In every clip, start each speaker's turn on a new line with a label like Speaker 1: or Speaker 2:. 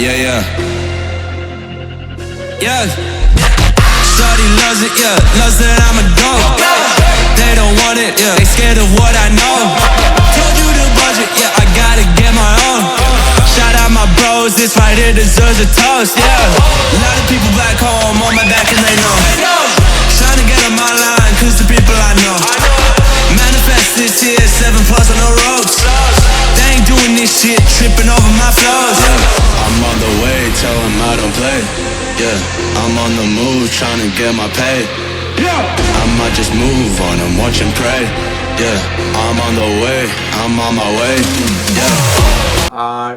Speaker 1: Yeah, yeah. Yeah. Shorty loves it, yeah. Loves that I'm a dog. They don't want it, yeah. They scared of what I know. Told you the budget, yeah. I gotta get my own. Shout out my bros, this right here deserves a toast, yeah. A lot of people back home on my back and they know. Trying to get on my line, cause the people I know. Manifest this year, 7+ on the ropes. They ain't doing this shit, tripping over my flows. Yeah. I'm on the way, tell them I don't play. Yeah, I'm on the move, trying to get my pay. I might just move on and watch and pray. Yeah, I'm on the way, I'm on my way. Yeah.
Speaker 2: আর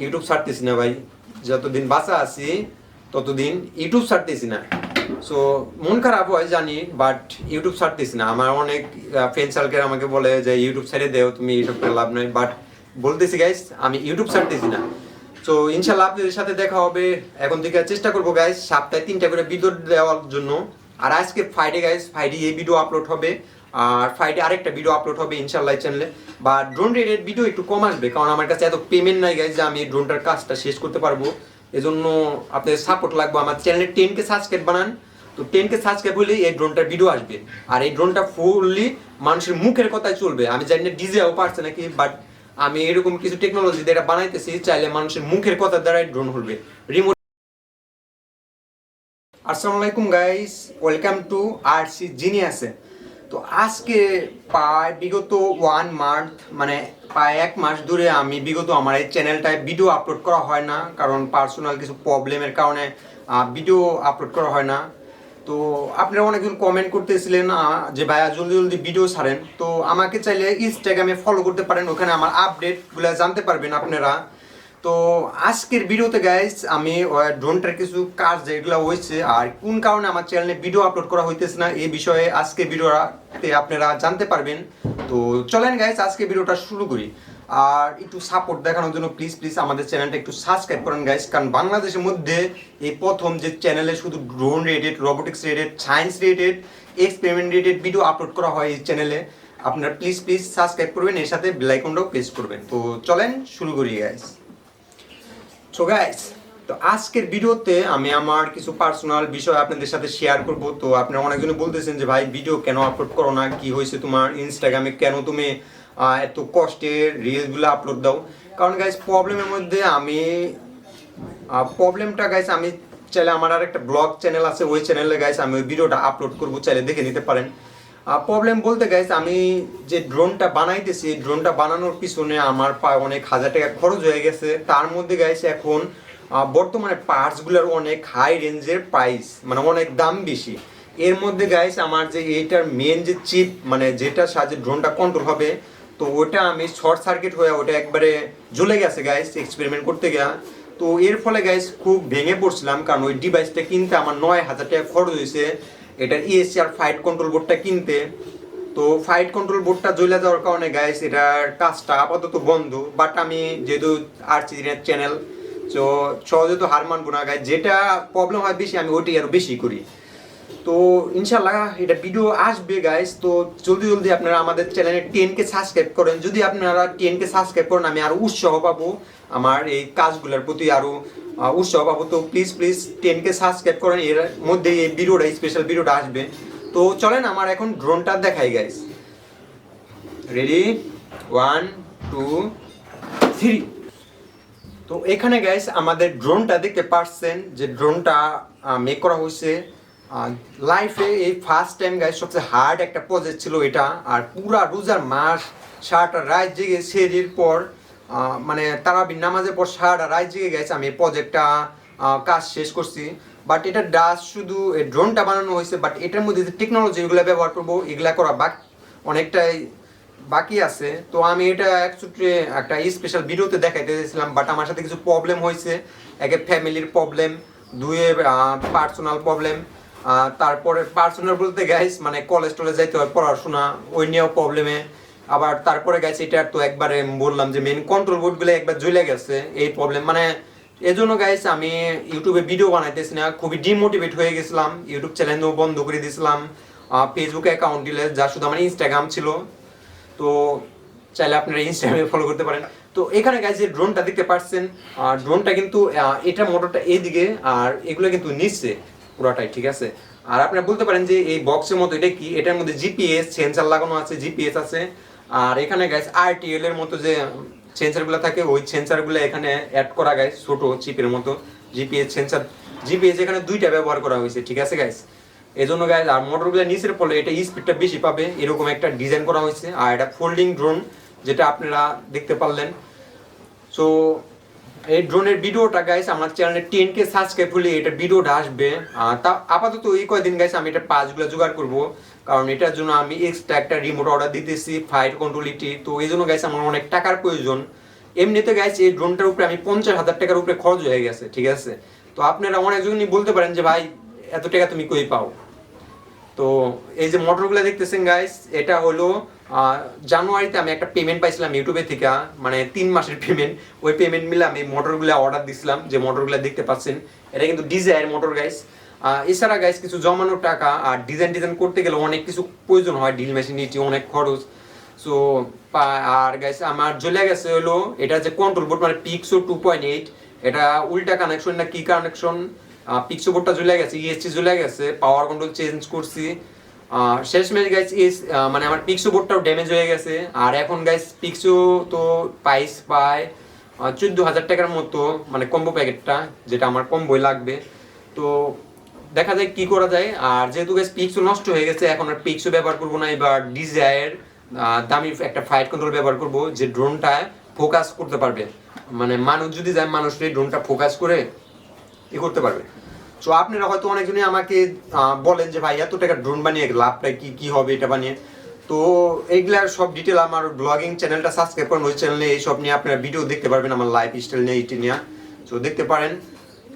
Speaker 2: YouTube ছাড়তেছি না ভাই, যতদিন বাঁচা আছি ততদিন YouTube ছাড়তেছি না। সো মন খারাপ হয় জানি, বাট ইউটিউব ছাড়তেছি না। আমার অনেক ফ্রেন্ড সার্কেল আমাকে বলে যে ইউটিউব ছেড়ে দেও, তুমি ইউটিউব করে লাভ নয়, বাট বলতেছি গাইস আমি ইউটিউব ছাড়তেছি না। তো ইনশাল্লাহ আপনাদের সাথে দেখা হবে। এখন থেকে চেষ্টা করবো গাইস সপ্তাহে 3টা করে ভিডিও দেওয়ার জন্য। আর আজকে ফ্রাইডে গাইস, ফ্রাইডে এই ভিডিও আপলোড হবে, আর ফ্রাইডে আরেকটা ভিডিও আপলোড হবে ইনশাল্লাহ চ্যানেলে। বা ড্রোন রিলেটেড ভিডিও একটু কম আসবে, কারণ আমার কাছে এত পেমেন্ট নাই গাইস যে আমি ড্রোনটার কাজটা শেষ করতে পারবো। এজন্য আপনাদের সাপোর্ট লাগবে। আমার চ্যানেলে 10K সাবস্ক্রাইব বানান, তো 10K সাবস্ক্রাইব হলে এই ড্রোনটার ভিডিও আসবে। আর এই ড্রোনটা ফুললি মানুষের মুখের কথায় চলবে। আমি জানি না ডিজেও পারছে নাকি, বাট আমি এরকম কিছু টেকনোলজি দিয়ে এটা বানাইতেছি, চাইলে মানুষের মুখের কথার দ্বারাই ড্রোন উড়বে রিমোট। আসসালামু আলাইকুম গাইস, ওয়েলকাম টু RcGenius। তো আজকে প্রায় বিগত 1 মান্থ, মানে প্রায় 1 মাস ধরে আমি বিগত আমার এই চ্যানেলটায় ভিডিও আপলোড করা হয় না, কারণ পার্সোনাল কিছু প্রবলেমের কারণে ভিডিও আপলোড করা হয় না। তো আপনারা অনেকজন কমেন্ট করতেছিলেন যে ভাইয়া জলদি জলদি ভিডিও ছাড়েন। তো আমাকে চাইলে ইনস্টাগ্রামে ফলো করতে পারেন, ওখানে আমার আপডেটগুলো জানতে পারবেন আপনারা। তো আজকের ভিডিওতে গাইস আমি ড্রোনটার কিছু কাজ যেগুলো হয়েছে আর কোন কারণে আমার চ্যানেলে ভিডিও আপলোড করা হইতেছে না, এই বিষয়ে আজকে ভিডিওতে আপনারা জানতে পারবেন। তো চলেন গাইস আজকে ভিডিওটা শুরু করি। আর একটু সাপোর্ট দেখানোর জন্য প্লিজ আমাদের চ্যানেলটা একটু সাবস্ক্রাইব করেন গাইস, কারণ বাংলাদেশের মধ্যে এই প্রথম যে চ্যানেলে শুধু drone related, robotics related, science related, experiment related video upload করা হয় এই চ্যানেলে। আপনারা প্লিজ সাবস্ক্রাইব করবেন, এর সাথে বেল আইকনটাও প্রেস করবেন। তো চলেন শুরু করি গাইস। সো গাইস, তো আজকের ভিডিওতে আমি আমার কিছু পার্সোনাল বিষয় আপনাদের সাথে শেয়ার করব। তো আপনারা অনেকজন বলতেছেন যে ভাই ভিডিও কেন আপলোড করো না, কি হয়েছে তোমার ইনস্টাগ্রামে, কেন তুমি এত কষ্টের রিলসগুলো আপলোড দাও। কারণ গাইস প্রবলেমের মধ্যে আমি প্রবলেমটা গাইস আমি চাইলে আমার আর একটা ব্লগ চ্যানেল আছে, ওই চ্যানেলে গাইস আমি ওই ভিডিওটা আপলোড করব, চাইলে দেখে নিতে পারেন। প্রবলেম বলতে গাইস আমি যে ড্রোনটা বানাইতেছি, এই ড্রোনটা বানানোর পিছনে আমার প্রায় অনেক হাজার টাকা খরচ হয়ে গেছে। তার মধ্যে গাইস এখন বর্তমানে পার্টসগুলোর অনেক হাই রেঞ্জের প্রাইস, মানে অনেক দাম বেশি। এর মধ্যে গাইস আমার যে এইটার মেন যে চিপ, মানে যেটার সাহায্যে ড্রোনটা কন্ট্রোল হবে, তো ওটা আমি শর্ট সার্কিট হয়ে ওটা একবারে জ্বলে গেছে গাইস এক্সপেরিমেন্ট করতে গিয়া। তো এর ফলে গাইস খুব ভেঙে পড়ছিলাম, কারণ ওই ডিভাইসটা কিনতে আমার 9,000 টাকা খরচ হয়েছে, এটার ESR ফাইট কন্ট্রোল বোর্ডটা কিনতে। তো ফাইট কন্ট্রোল বোর্ডটা জ্বলে যাওয়ার কারণে গাইস এটার কাজটা আপাতত বন্ধ। বাট আমি যেহেতু RcGenius চ্যানেল, তো সহজে তো হার মানবো না গাইস, যেটা প্রবলেম হয় বেশি আমি ওইটাই আরও বেশি করি। তো ইনশাল্লাহ এটা ভিডিও আসবে গাইস। তো জলদি আপনারা আমাদের চ্যানেলে 10K সাবস্ক্রাইব করেন। যদি আপনারা 10K সাবস্ক্রাইব করেন, আমি আরও উৎসাহ পাবো আমার এই কাজগুলোর প্রতি, আরও উৎসাহ পাবো। তো প্লিজ 10K সাবস্ক্রাইব করেন, এর মধ্যে এই ভিডিওটা, স্পেশাল ভিডিওটা আসবে। তো চলেন আমার এখন ড্রোনটা দেখাই গাইস। রেডি, 1 2 3। তো এখানে গাইস আমাদের ড্রোনটা দেখতে পাচ্ছেন, যে ড্রোনটা মেক করা হয়েছে লাইফে এই ফার্স্ট টাইম গাইস। সবচেয়ে হার্ড একটা প্রজেক্ট ছিল এটা। আর পুরা রোজার মাস সারাটা রাত জেগে সেরির পর, মানে তারাবির নামাজের পর সারাটা রাত জেগে গেছে আমি এই প্রজেক্টটা কাজ শেষ করছি। বাট এটা শুধু এই ড্রোনটা বানানো হয়েছে, বাট এটার মধ্যে যে টেকনোলজি এগুলো ব্যবহার করবো, এগুলা করা অনেকটাই বাকি আছে। তো আমি এটা অ্যাকচুয়ালি একটা স্পেশাল ভিডিওতে দেখাইতে চেয়েছিলাম, বাট আমার সাথে কিছু প্রবলেম হয়েছে। একে ফ্যামিলির প্রবলেম, দুয়ে পার্সোনাল প্রবলেম। তারপরে পার্সোনাল বলতে গাইস মানে কলেজ টলেজ যাইতে হয়, পড়াশোনা, ওই নিয়েও প্রবলেমে। আবার তারপরে গাইস এটা তো একবারে বললাম যে মেন কন্ট্রোল বোর্ডগুলো একবার জ্বলে গেছে, এই প্রবলেম। মানে এজন্য গাইস আমি ইউটিউবে ভিডিও বানাইতেছি না, খুবই ডিমোটিভেট হয়ে গেছিলাম। ইউটিউব চ্যানেলও বন্ধ করে দিয়েছিলাম, ফেসবুক অ্যাকাউন্ট দিলে, যা শুধু আমার ইনস্টাগ্রাম ছিল। তো চাইলে আপনারা ইনস্টাগ্রামে ফলো করতে পারেন। তো তো এখানে গাইস যে ড্রোনটা দেখতে পাচ্ছেন, ড্রোনটা কিন্তু এটা মোটরটা এইদিকে আর এগুলো কিন্তু নিচে পুরোটাই, ঠিক আছে। আর আপনারা বলতে পারেন যে এই বক্সের মতো এটা কি, এটার মধ্যে জিপিএস সেন্সর লাগানো আছে, জিপিএস আছে। আর এখানে গাইস আরটিএল এর মতো যে সেন্সরগুলো থাকে ওই সেন্সরগুলো এখানে অ্যাড করা গাইস, ছোট চিপের মতো জিপিএস সেন্সর। জিপিএস এখানে দুইটা ব্যবহার করা হয়েছে, ঠিক আছে গাইস। এজন্য গাইস আর মোটরগুলো নিচের ফলে এটা স্পিডটা বেশি পাবে, এরকম একটা ডিজাইন করা হয়েছে। আর এটা ফোল্ডিং ড্রোন যেটা আপনারা দেখতে পারলেন। সো এই ড্রোনের ভিডিওটা গাইস আমার চ্যানেলে 10K সাবস্ক্রাইব হলে এটা ভিডিওটা আসবে। তা আপাতত এই কয়দিন গাইস আমি এটা পাঁচগুলো জোগাড় করব, কারণ এটার জন্য আমি এক্সট্রা একটা রিমোট অর্ডার দিতেছি, ফাইট কন্ট্রোলিটি। তো এই জন্য গাইস আমার অনেক টাকার প্রয়োজন। এমনিতে গাইস এই ড্রোনটার উপরে আমি 50,000 টাকার উপরে খরচ হয়ে গেছে, ঠিক আছে। তো আপনারা অনেকজনই বলতে পারেন যে ভাই এত টাকা তুমি কই পাও। তো এই যে মোটরগুলো দেখতেছেন গাইস, এটা হলো জানুয়ারিতে আমি একটা পেমেন্ট পাইছিলাম ইউটিউবে থেকে, মানে 3 মাসের পেমেন্ট। ওই পেমেন্ট মিলে আমি মোটরগুলো অর্ডার দিছিলাম, যে মোটরগুলো দেখতে পাচ্ছেন এটা কিন্তু ডিজাইন মোটর গাইস। এছাড়া গাইস কিছু জমানোর টাকা আর ডিজাইন করতে গেলে অনেক কিছু প্রয়োজন হয়, ড্রিল মেশিন নিচে অনেক খরচ। সো আর গাইস আমার জ্বলে গেছে হলো এটা যে কন্ট্রোল বোর্ড, মানে পিক্সো 2.8, এটা উল্টা কানেকশন না কি কানেকশন, পিক্সো বোর্ডটা জ্বলে গেছে, ইএসসি জ্বলে গেছে, পাওয়ার কন্ট্রোল চেঞ্জ করছি। শেষমেশ গাইস মানে আমার পিক্সো বোর্ডটাও ড্যামেজ হয়ে গেছে। আর এখন গাইস পিক্সো তো প্রাইস পায় 14,000 টাকার মতো, মানে কম্বো প্যাকেটটা, যেটা আমার কম্বোই লাগবে। তো দেখা যায় কি করা যায়। আর যেহেতু গাইস পিক্সো নষ্ট হয়ে গেছে, এখন আর পিক্সো ব্যবহার করবো না, এবার ডিজায়ার দামি একটা ফাইট কন্ট্রোল ব্যবহার করব, যে ড্রোনটা ফোকাস করতে পারবে, মানে মানুষ যদি যায় মানুষ এই ড্রোনটা ফোকাস করে করতে পারবে। সো আপনারা হয়তো অনেকজনই আমাকে বলেন যে ভাই এত টাকা ড্রোন বানিয়ে লাভটা কি কি হবে এটা বানিয়ে। তো এইগুলার সব ডিটেল আমার ব্লগিং চ্যানেলটা সাবস্ক্রাইব করুন, ওই চ্যানেলে এইসব নিয়ে আপনারা ভিডিও দেখতে পারবেন, আমার লাইফ স্টাইল নিয়ে এইটা নিয়ে। সো দেখতে পারেন।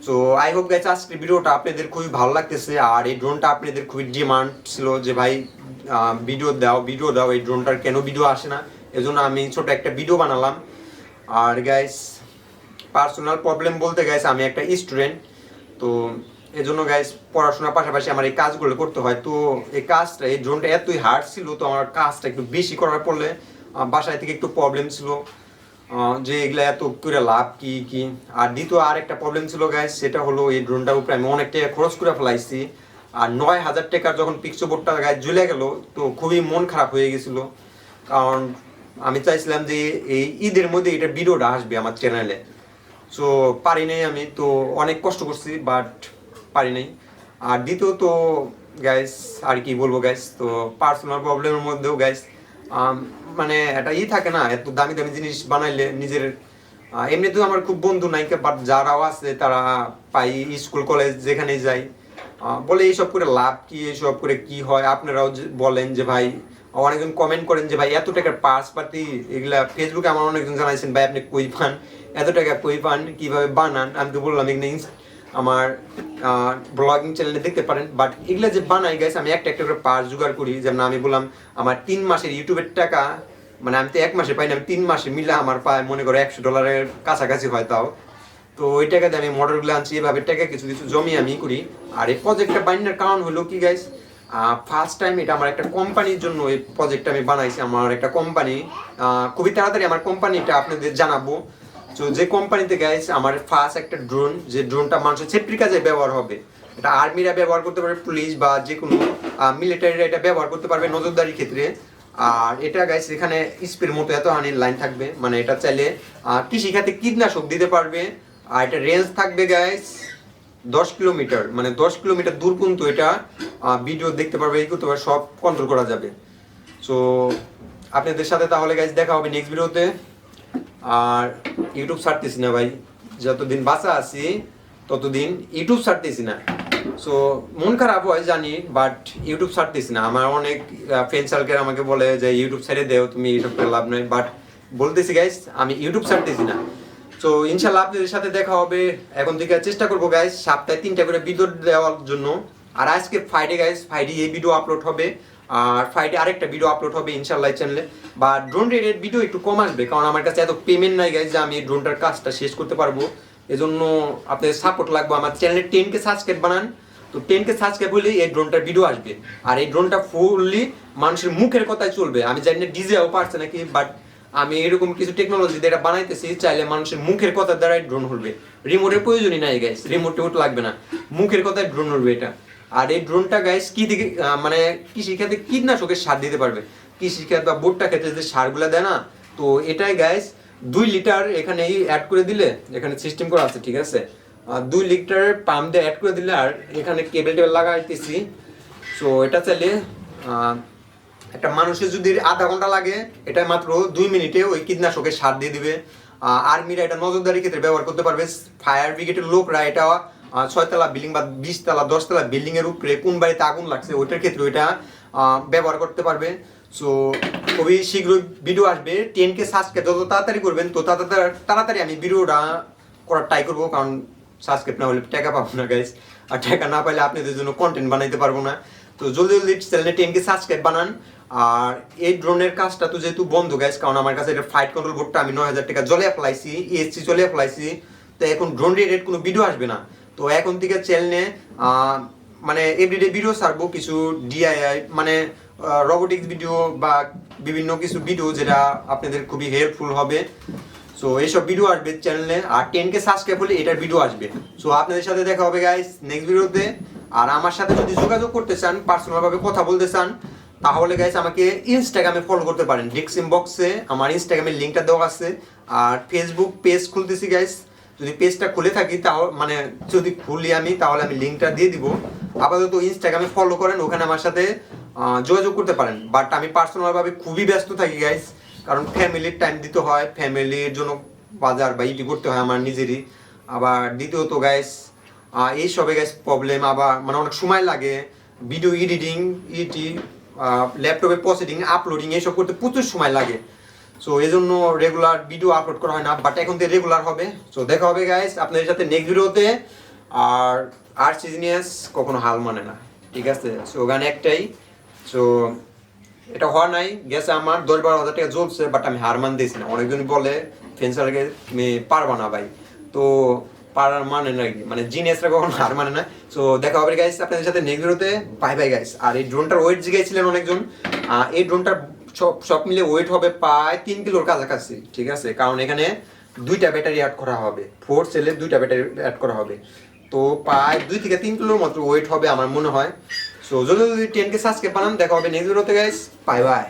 Speaker 2: সো আই হোপ গাইস আজকের ভিডিওটা আপনাদের খুবই ভালো লাগতেছে। আর এই ড্রোনটা আপনাদের খুবই ডিমান্ড ছিল যে ভাই ভিডিও দাও, এই ড্রোনটার কেন ভিডিও আসে না, এজন্য আমি ছোট একটা ভিডিও বানালাম। আর গাইস পার্সোনাল প্রবলেম বলতে গাইস আমি একটা স্টুডেন্ট, তো এই জন্য গাইস পড়াশোনার পাশাপাশি আমার এই কাজগুলো করতে হয়। তো এই কাজটা, এই ড্রোনটা এতই হার্ড ছিল, তো আমার কাজটা একটু বেশি করার পড়লে বাসায় থেকে একটু প্রবলেম ছিল যে এগুলা এত করে লাভ কি কি। আর দ্বিতীয় আর একটা প্রবলেম ছিল গাইস, সেটা হলো এই ড্রোনটার উপরে আমি অনেক টাকা খরচ করে ফেলাইছি। আর 9,000 টাকার যখন পিক্সো বোর্ডটা গায়ে জ্বলে গেল, তো খুবই মন খারাপ হয়ে গেছিল, কারণ আমি চাইছিলাম যে এই ঈদের মধ্যে এটা ভিডিওটা আসবে আমার চ্যানেলে। সো পারি নাই, আমি তো অনেক কষ্ট করছি বাট পারি নাই। আর দ্বিতীয়ত গাইস আর কি বলবো গাইস, তো পার্সোনাল প্রবলেমের মধ্যেও গাইস মানে একটা থাকে না, এত দামি দামি জিনিস বানাইলে নিজের এমনিতেও আমার খুব বন্ধু নাই, বাট যারাও আছে তারা পাই স্কুল কলেজ যেখানেই যাই বলে এইসব করে লাভ কি, এইসব করে কি হয়। আপনারাও বলেন যে ভাই, অনেকজন কমেন্ট করেন যে ভাই এত টাকার পার্স পাতি এগুলা, ফেসবুকে আমার অনেকজন জানাইছেন ভাই আপনি কই পান, এত টাকা কই পান, কিভাবে বানান। আমি তো বললাম এখানে আমার ব্লগিং চ্যানেলে দেখতে পারেন। বাট এগুলা যে বানাই গাইস আমি একটা একটা করে পার্স জোগাড় করি। যেমন আমি বললাম আমার 3 মাসের ইউটিউবের টাকা, মানে আমি তো 1 মাসে পাই না, আমি 3 মাসে মিলে আমার পায় মনে করো $100 কাছাকাছি হয় তাও। তো ওই টাকাতে আমি মডেলগুলো আনছি, এভাবে টাকা কিছু কিছু জমি আমি করি। আর এই প্রজেক্টটা বানানোর কারণ হলো কি গাইস, ফার্স্ট টাইম এটা আমার একটা কোম্পানির জন্য এই প্রজেক্টটা আমি বানাইছি। আমার একটা কোম্পানি, খুবই তাড়াতাড়ি আমার কোম্পানিটা আপনাদের জানাবো। তো যে কোম্পানিতে গাইস আমার ফার্স্ট একটা ড্রোন, যে ড্রোনটা মানুষের সেফটির কাজে ব্যবহার হবে, এটা আর্মিরা ব্যবহার করতে পারবে, পুলিশ বা যে কোনো মিলিটারিরা এটা ব্যবহার করতে পারবে নজরদারির ক্ষেত্রে। আর এটা গাইস এখানে স্প্রের মতো এত হানির লাইন থাকবে, মানে এটা চাইলে কৃষিখাতে কীটনাশক দিতে পারবে। আর এটা রেঞ্জ থাকবে গাইস 10 কিলোমিটার, মানে 10 কিলোমিটার দূর পর্যন্ত এটা ভিডিও দেখতে পারবে, এই করতে পারবে, সব কন্ট্রোল করা যাবে। সো আপনাদের সাথে তাহলে গাইস দেখা হবে নেক্সট ভিডিওতে। আর ইউটিউব ছাড়তেছি না ভাই, যতদিন বাঁচা আছি ততদিন ইউটিউব ছাড়তেছি না। সো মন খারাপ হয় জানি, বাট ইউটিউব ছাড়তেছি না। আমার অনেক ফ্রেন্ড সার্কেল আমাকে বলে যে ইউটিউব ছেড়ে দেও, তুমি ইউটিউব করে লাভ নয়, বাট বলতেছি গাইস আমি ইউটিউব ছাড়তেছি না। তো ইনশাল্লাহ আপনাদের সাথে দেখা হবে। এখন থেকে চেষ্টা করবো গাইস সপ্তাহে 3টা করে ভিডিও দেওয়ার জন্য। আর আজকে ফ্রাইডে গাইস, ফ্রাইডে এই ভিডিও আপলোড হবে, আর ফ্রাইডে আরেকটা ভিডিও আপলোড হবে ইনশাল্লাহ চ্যানেলে। বা ড্রোন রেটের ভিডিও একটু কম আসবে, কারণ আমার কাছে এত পেমেন্ট নাই গাইস যে আমি ড্রোনটার কাজটা শেষ করতে পারবো। এজন্য আপনাদের সাপোর্ট লাগবে। আমার চ্যানেলে 10K সাবস্ক্রাইব বানান, তো 10K সাবস্ক্রাইব হলেই এই ড্রোনটার ভিডিও আসবে। আর এই ড্রোনটা ফুললি মানুষের মুখের কথায় চলবে। আমি জানি না ডিজেও পারছে নাকি, বাট আমি এরকম কিছু টেকনোলজি দিয়ে এটা বানাইতেছি, চাইলে মানুষের মুখের কথার দ্বারাই ড্রোন উড়বে, রিমোটের প্রয়োজনই নাই গাইস, রিমোট টিমোট লাগবে না, মুখের কথায় ড্রোন উড়বে এটা। আর এই ড্রোনটা গাইস কি থেকে মানে কৃষিখাতে কীটনাশকের সার দিতে পারবে, কৃষিখাত বা ভুট্টা ক্ষেত্রে যে সারগুলো দেয় না, তো এটাই গাইস 2 লিটার এখানে অ্যাড করে দিলে, এখানে সিস্টেম করা আছে ঠিক আছে, 2 লিটার পাম্প দিয়ে অ্যাড করে দিলে, আর এখানে কেবল টেবিল লাগাইতেছি। সো এটা চাইলে একটা মানুষের যদি আধা ঘন্টা লাগে, এটা মাত্র 2 মিনিটে ওই কীটনাশকের সার দিয়ে দিবে। আর্মিরা এটা নজরদারির ক্ষেত্রে ব্যবহার করতে পারবে, ফায়ার ব্রিগেডের লোকরা এটা 6 তলা বিল্ডিং বা 20 তলা 10 তলা বিল্ডিং এর উপরে কোন বাড়িতে আগুন লাগছে ওইটার ক্ষেত্রে ওইটা ব্যবহার করতে পারবে। সো খুবই শীঘ্রই ভিডিও আসবে, 10K সাবস্ক্রাইব যত তাড়াতাড়ি করবেন তো তাড়াতাড়ি আমি ভিডিওটা করার ট্রাই করবো, কারণ সাবস্ক্রাইব না হলে টাকা পাবো না গাইস, আর টাকা না পাইলে আপনাদের জন্য কন্টেন্ট বানাইতে পারবো না। তো জলদি জলদি চ্যানেলে 10K সাবস্ক্রাইব বানান। আর এই ড্রোনের কাজটা তো যেহেতু বন্ধ গাইস, কারণ আমার কাছে এটা ফ্লাইট কন্ট্রোল বোর্ডটা আমি 9000 টাকা জলে অ্যাপ্লাইছি, ESC চলে অ্যাপ্লাইছি, তো এখন ড্রোন রিলেটেড কোনো ভিডিও আসবে না। তো এখন থেকে চ্যানেলে মানে এভরিডে ভিডিও ছাড়বো, কিছু ডিআইআই মানে রোবোটিক্স ভিডিও বা বিভিন্ন কিছু ভিডিও যেটা আপনাদের খুবই হেল্পফুল হবে। সো এইসব ভিডিও আসবে চ্যানেলে, আর 10K সাবস্ক্রাইব হলে এটার ভিডিও আসবে। সো আপনাদের সাথে দেখা হবে গাইস নেক্সট ভিডিওতে। আর আমার সাথে যদি যোগাযোগ করতে চান, পার্সোনালভাবে কথা বলতে চান, তাহলে গাইস আমাকে ইনস্টাগ্রামে ফলো করতে পারেন, ডিসক্রিপশন বক্সে আমার ইনস্টাগ্রামের লিঙ্কটা দেওয়া আছে। আর ফেসবুক পেজ খুলতেছি গাইস, যদি পেজটা খুলে থাকি তাহলে মানে যদি খুলি আমি, তাহলে আমি লিঙ্কটা দিয়ে দিব। আপাতত ইনস্টাগ্রামে ফলো করেন, ওখানে আমার সাথে যোগাযোগ করতে পারেন। বাট আমি পার্সোনালভাবে খুবই ব্যস্ত থাকি গাইস, কারণ ফ্যামিলির টাইম দিতে হয়, ফ্যামিলির জন্য বাজার বা ইটি করতে হয় আমার নিজেরই। আবার দ্বিতীয়ত গাইস এই সবে গাইস প্রবলেম, আবার মানে অনেক সময় লাগে, ভিডিও এডিটিং ল্যাপটপে প্রসেসিং আপলোডিং এইসব করতে প্রচুর সময় লাগে। সো এই জন্য রেগুলার ভিডিও আপলোড করা হয় না, বাট এখন থেকে রেগুলার হবে। সো দেখা হবে গাইস আপনাদের সাথে নেক্সট ভিডিওতে। আর RcGenius কখনো হাল মানে না, ঠিক আছে? সো গান একটাই, সো এটা হওয়া নাই গেছে আমার 10-12 হাজার টাকা জ্বলছে, বাট আমি হার মান দিয়েছি না। অনেকজন বলে ফেন্সারকে পারবা না ভাই, তো পারার মানে নাকি মানে জিনিয়াসরা কখনো হার মানে না। সো দেখা হবে গাইস আপনাদের সাথে নেক্সট ভিডিওতে, বাই বাই গাইস। আর এই ড্রোনটার ওয়েট জিগাইছিলেন অনেকজন, এই ড্রোনটার সব মিলে ওয়েট হবে প্রায় 3 কিলোর কাছাকাছি, ঠিক আছে? কারণ এখানে 2টা ব্যাটারি অ্যাড করা হবে, 4 সেলের 2টা ব্যাটারি অ্যাড করা হবে, তো প্রায় 2 থেকে 3 কিলোর মতো ওয়েট হবে আমার মনে হয়। সো যদি 10K সাবস্ক্রাইব বানান, দেখা হবে নেক্সট ভিডিওতে গাইস, বাই বাই।